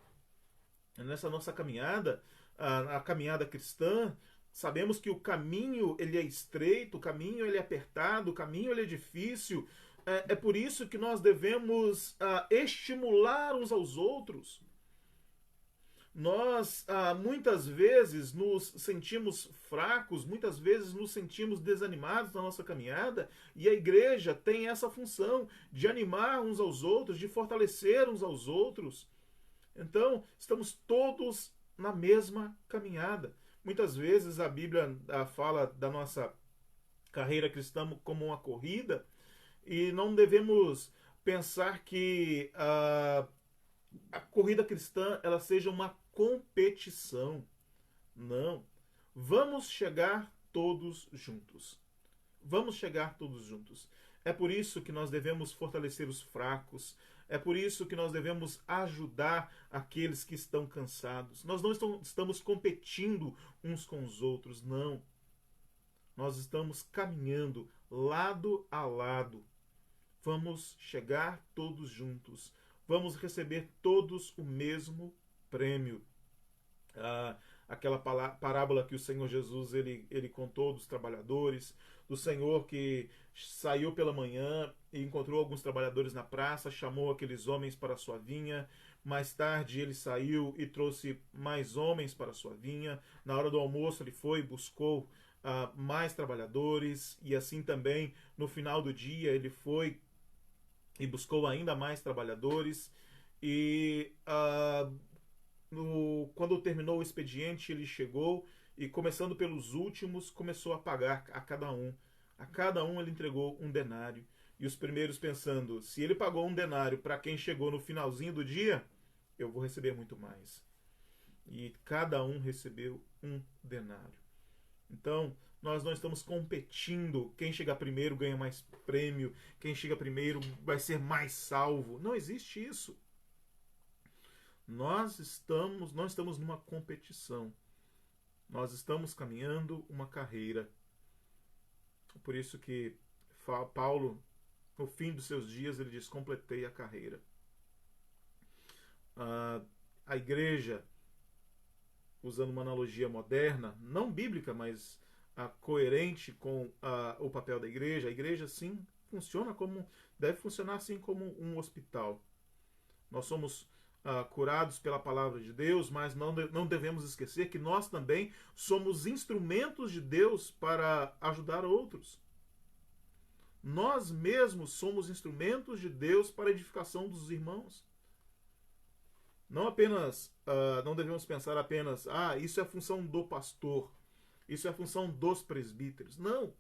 a caminhada cristã, sabemos que o caminho ele é estreito, o caminho ele é apertado, o caminho ele é difícil. É por isso que nós devemos estimular uns aos outros. Nós muitas vezes nos sentimos fracos, muitas vezes nos sentimos desanimados na nossa caminhada, e a igreja tem essa função de animar uns aos outros, de fortalecer uns aos outros. Então, estamos todos na mesma caminhada. Muitas vezes a Bíblia fala da nossa carreira cristã como uma corrida, e não devemos pensar que a corrida cristã ela seja uma competição. Não. Vamos chegar todos juntos. Vamos chegar todos juntos. É por isso que nós devemos fortalecer os fracos. É por isso que nós devemos ajudar aqueles que estão cansados. Nós não estamos competindo uns com os outros, não. Nós estamos caminhando lado a lado. Vamos chegar todos juntos. Vamos receber todos o mesmo prêmio. Aquela parábola que o Senhor Jesus ele contou dos trabalhadores, do Senhor que saiu pela manhã e encontrou alguns trabalhadores na praça, chamou aqueles homens para a sua vinha. Mais tarde ele saiu e trouxe mais homens para a sua vinha. Na hora do almoço ele foi e buscou mais trabalhadores, e assim também no final do dia ele foi e buscou ainda mais trabalhadores. E quando terminou o expediente, ele chegou e, começando pelos últimos, começou a pagar a cada um. A cada um ele entregou um denário. E os primeiros pensando, se ele pagou um denário para quem chegou no finalzinho do dia, eu vou receber muito mais. E cada um recebeu um denário. Então, nós não estamos competindo. Quem chega primeiro ganha mais prêmio. Quem chega primeiro vai ser mais salvo. Não existe isso. Nós não estamos numa competição. Nós estamos caminhando uma carreira. Por isso que Paulo, no fim dos seus dias, ele diz: completei a carreira. A igreja, usando uma analogia moderna, não bíblica, mas coerente com o papel da igreja, a igreja sim deve funcionar assim como um hospital. Nós somos curados pela palavra de Deus, mas não devemos esquecer que nós também somos instrumentos de Deus para ajudar outros. Nós mesmos somos instrumentos de Deus para a edificação dos irmãos. Não devemos pensar apenas, isso é a função do pastor, isso é a função dos presbíteros. Não.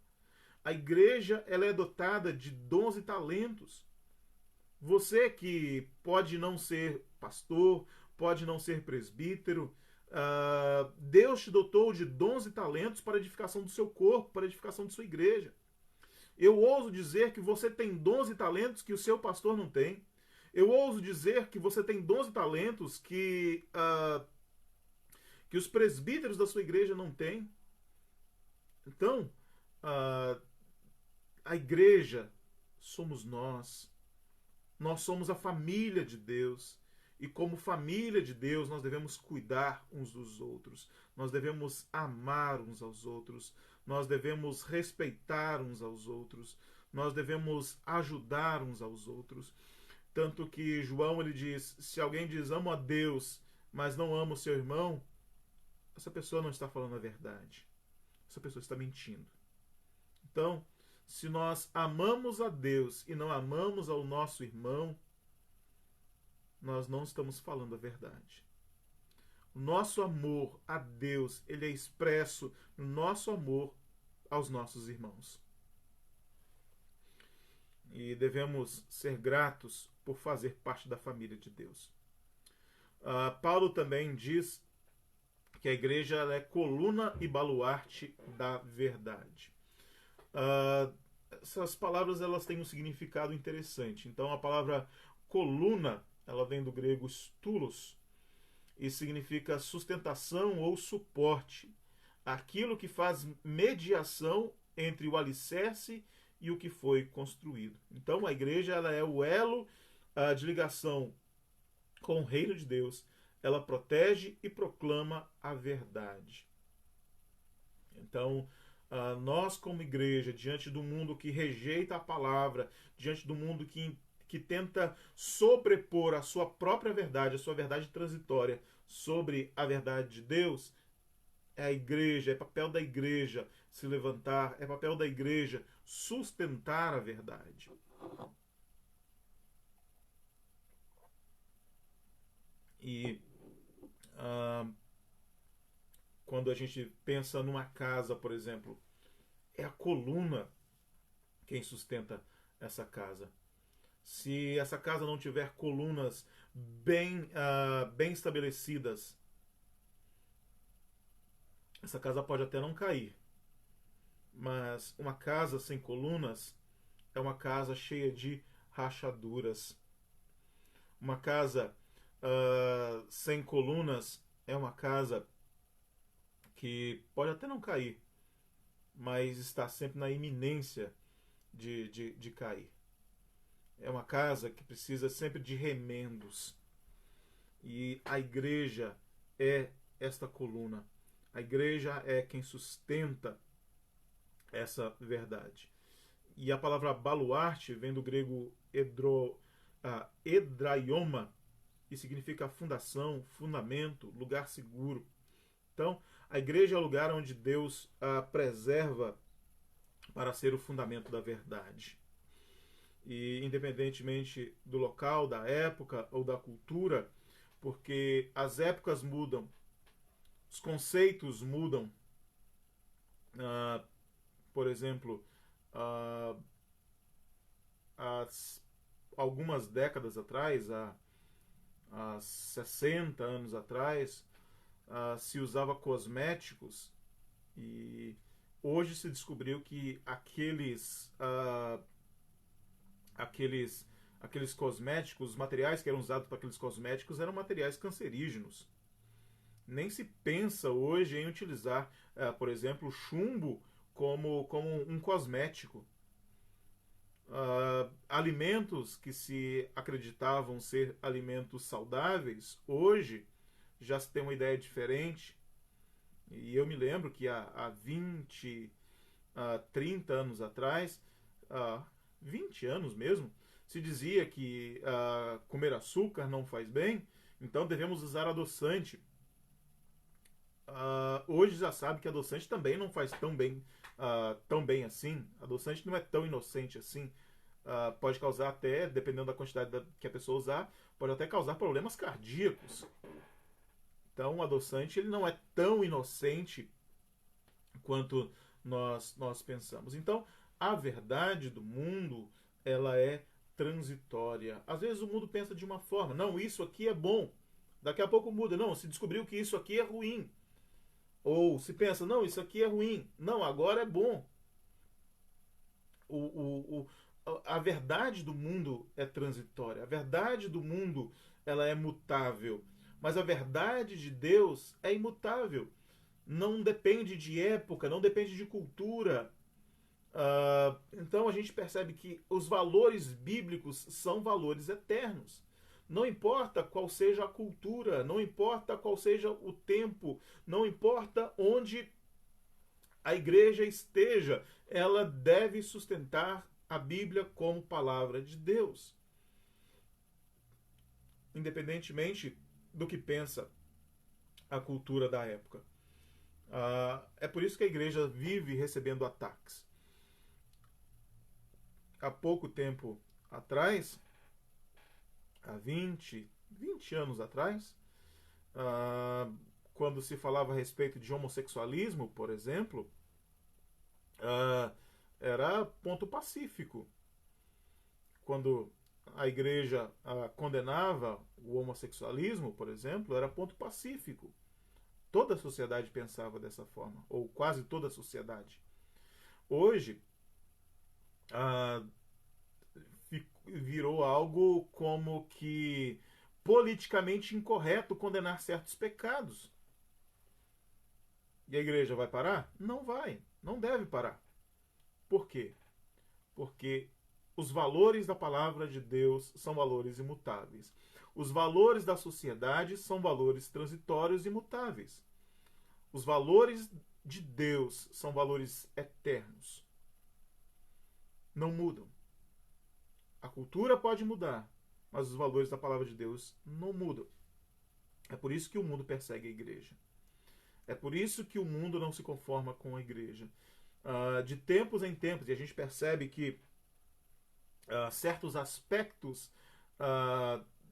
A igreja ela é dotada de dons e talentos. Você que pode não ser pastor, pode não ser presbítero, Deus te dotou de dons e talentos para a edificação do seu corpo, para a edificação de sua igreja. Eu ouso dizer que você tem dons e talentos que o seu pastor não tem. Eu ouso dizer que você tem dons e talentos que os presbíteros da sua igreja não têm. Então, a igreja somos nós. Nós somos a família de Deus. E como família de Deus, nós devemos cuidar uns dos outros. Nós devemos amar uns aos outros. Nós devemos respeitar uns aos outros. nós devemos ajudar uns aos outros. Tanto que João ele diz: se alguém diz amo a Deus, mas não ama o seu irmão, essa pessoa não está falando a verdade. Essa pessoa está mentindo. Então, se nós amamos a Deus e não amamos ao nosso irmão, nós não estamos falando a verdade. O nosso amor a Deus, ele é expresso no nosso amor aos nossos irmãos. E devemos ser gratos por fazer parte da família de Deus. Paulo também diz que a igreja é coluna e baluarte da verdade. Essas palavras elas têm um significado interessante. Então a palavra coluna, ela vem do grego stulos e significa sustentação ou suporte. Aquilo que faz mediação entre o alicerce e o que foi construído. Então a igreja ela é o elo de ligação com o reino de Deus. Ela protege e proclama a verdade. Então, nós como igreja, diante do mundo que rejeita a palavra, diante do mundo que tenta sobrepor a sua própria verdade, a sua verdade transitória sobre a verdade de Deus, é a igreja, é papel da igreja se levantar, é papel da igreja sustentar a verdade. E quando a gente pensa numa casa, por exemplo, é a coluna quem sustenta essa casa. Se essa casa não tiver colunas bem estabelecidas, essa casa pode até não cair. Mas uma casa sem colunas é uma casa cheia de rachaduras. Uma casa sem colunas é uma casa que pode até não cair, mas está sempre na iminência de cair. É uma casa que precisa sempre de remendos. E a igreja é esta coluna. A igreja é quem sustenta essa verdade. E a palavra baluarte vem do grego edraioma, e significa fundação, fundamento, lugar seguro. Então, a igreja é o lugar onde Deus preserva para ser o fundamento da verdade. E independentemente do local, da época ou da cultura, porque as épocas mudam, os conceitos mudam. Por exemplo, algumas décadas atrás, há 60 anos atrás, se usava cosméticos e hoje se descobriu que aqueles cosméticos, os materiais que eram usados para aqueles cosméticos eram materiais cancerígenos. Nem se pensa hoje em utilizar, por exemplo, chumbo como um cosmético. Alimentos que se acreditavam ser alimentos saudáveis, hoje já se tem uma ideia diferente. E eu me lembro que há 20, 30 anos atrás, 20 anos mesmo, se dizia que comer açúcar não faz bem, então devemos usar adoçante. Hoje já sabe que adoçante também não faz tão bem assim. Adoçante não é tão inocente assim. Pode causar até, dependendo da quantidade que a pessoa usar, pode até causar problemas cardíacos. Então o adoçante ele não é tão inocente quanto nós pensamos. Então a verdade do mundo ela é transitória. Às vezes o mundo pensa de uma forma, não, isso aqui é bom. Daqui a pouco muda, não, se descobriu que isso aqui é ruim. Ou se pensa, não, isso aqui é ruim. Não, agora é bom. A verdade do mundo é transitória. A verdade do mundo ela é mutável. Mas a verdade de Deus é imutável. Não depende de época, não depende de cultura. Então a gente percebe que os valores bíblicos são valores eternos. Não importa qual seja a cultura, não importa qual seja o tempo, não importa onde a igreja esteja, ela deve sustentar a Bíblia como palavra de Deus, independentemente do que pensa a cultura da época. É por isso que a igreja vive recebendo ataques. Há pouco tempo atrás, há 20 anos atrás, quando se falava a respeito de homossexualismo, por exemplo, era ponto pacífico. Quando a igreja condenava o homossexualismo, por exemplo, era ponto pacífico. Toda a sociedade pensava dessa forma, ou quase toda a sociedade. Hoje, virou algo como que politicamente incorreto condenar certos pecados. E a igreja vai parar? Não vai, não deve parar. Por quê? Porque os valores da palavra de Deus são valores imutáveis. Os valores da sociedade são valores transitórios e imutáveis. Os valores de Deus são valores eternos. Não mudam. A cultura pode mudar, mas os valores da palavra de Deus não mudam. É por isso que o mundo persegue a igreja. É por isso que o mundo não se conforma com a igreja. De tempos em tempos, e a gente percebe que certos aspectos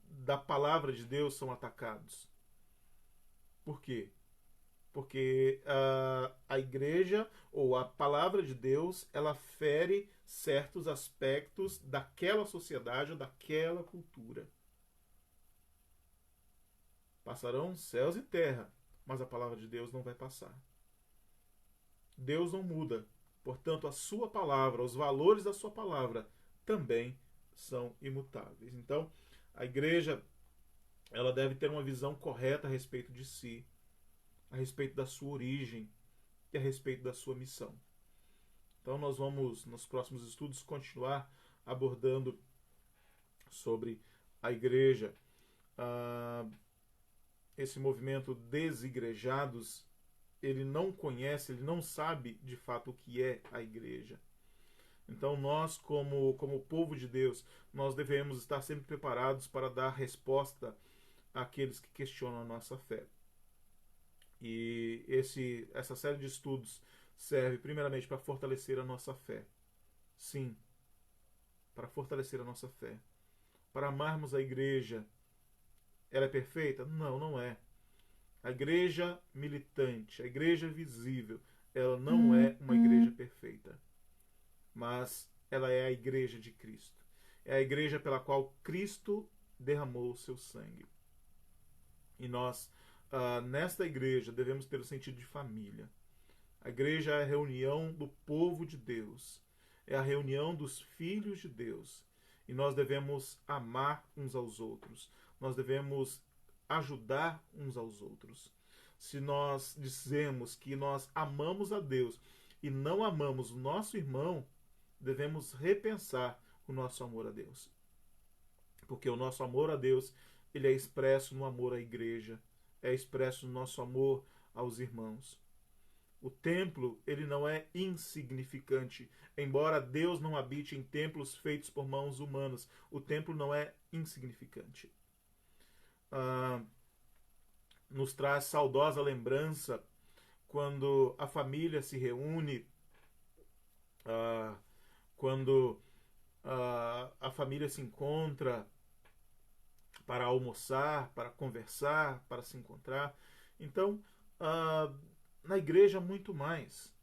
da palavra de Deus são atacados. Por quê? Porque a igreja, ou a palavra de Deus, ela fere certos aspectos daquela sociedade ou daquela cultura. Passarão céus e terra, mas a palavra de Deus não vai passar. Deus não muda. Portanto, a sua palavra, os valores da sua palavra também são imutáveis. Então, a igreja, ela deve ter uma visão correta a respeito de si, a respeito da sua origem e a respeito da sua missão. Então nós vamos, nos próximos estudos, continuar abordando sobre a igreja. Esse movimento desigrejados, ele não conhece, ele não sabe de fato o que é a igreja. Então nós, como povo de Deus, nós devemos estar sempre preparados para dar resposta àqueles que questionam a nossa fé. E essa série de estudos serve primeiramente para fortalecer a nossa fé. Sim, para fortalecer a nossa fé. Para amarmos a igreja. Ela é perfeita? Não, não é. A igreja militante, a igreja visível, ela não é uma igreja perfeita. Mas ela é a igreja de Cristo. É a igreja pela qual Cristo derramou o seu sangue. E nós, nesta igreja, devemos ter o sentido de família. A igreja é a reunião do povo de Deus. É a reunião dos filhos de Deus. E nós devemos amar uns aos outros. Nós devemos ajudar uns aos outros. Se nós dizemos que nós amamos a Deus e não amamos o nosso irmão, devemos repensar o nosso amor a Deus. Porque o nosso amor a Deus, ele é expresso no amor à igreja, é expresso no nosso amor aos irmãos. O templo, ele não é insignificante. Embora Deus não habite em templos feitos por mãos humanas, o templo não é insignificante. Nos traz saudosa lembrança quando a família se reúne, quando a família se encontra para almoçar, para conversar, para se encontrar. Então, na igreja, muito mais.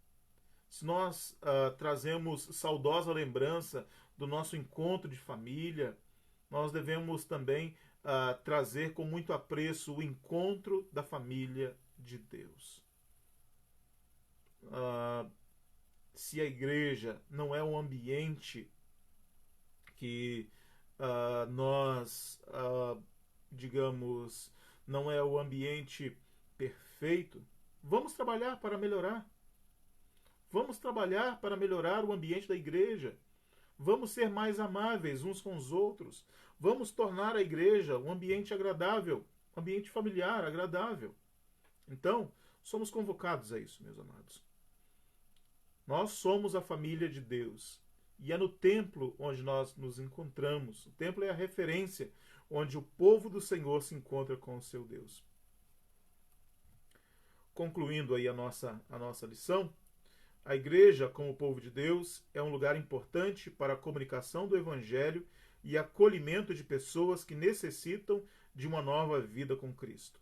Se nós trazemos saudosa lembrança do nosso encontro de família, nós devemos também trazer com muito apreço o encontro da família de Deus. Se a igreja não é um ambiente que nós, digamos, não é o ambiente perfeito, vamos trabalhar para melhorar. Vamos trabalhar para melhorar o ambiente da igreja. Vamos ser mais amáveis uns com os outros. Vamos tornar a igreja um ambiente agradável, um ambiente familiar agradável. Então, somos convocados a isso, meus amados. Nós somos a família de Deus. E é no templo onde nós nos encontramos. O templo é a referência onde o povo do Senhor se encontra com o seu Deus. Concluindo aí a nossa lição, a igreja, como povo de Deus, é um lugar importante para a comunicação do Evangelho e acolhimento de pessoas que necessitam de uma nova vida com Cristo.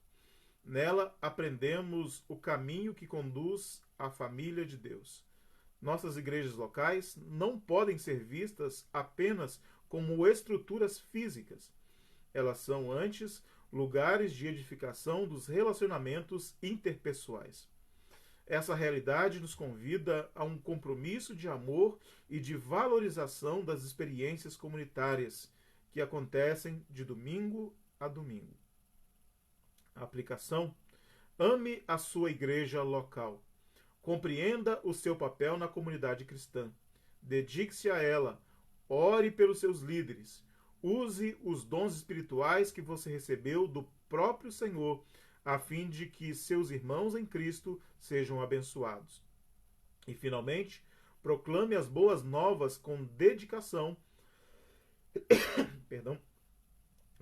Nela aprendemos o caminho que conduz à família de Deus. Nossas igrejas locais não podem ser vistas apenas como estruturas físicas. Elas são, antes, lugares de edificação dos relacionamentos interpessoais. Essa realidade nos convida a um compromisso de amor e de valorização das experiências comunitárias que acontecem de domingo a domingo. A aplicação: ame a sua igreja local. Compreenda o seu papel na comunidade cristã. Dedique-se a ela. Ore pelos seus líderes. Use os dons espirituais que você recebeu do próprio Senhor, a fim de que seus irmãos em Cristo sejam abençoados. E, finalmente, proclame as boas novas com dedicação,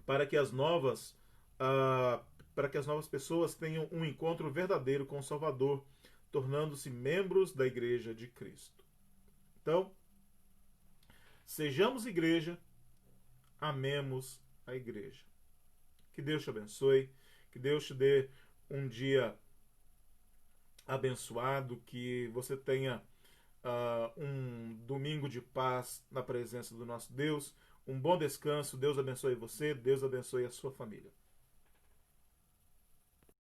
para que as novas pessoas tenham um encontro verdadeiro com o Salvador, tornando-se membros da Igreja de Cristo. Então, sejamos igreja, amemos a igreja. Que Deus te abençoe, que Deus te dê um dia abençoado, que você tenha um domingo de paz na presença do nosso Deus, um bom descanso. Deus abençoe você, Deus abençoe a sua família.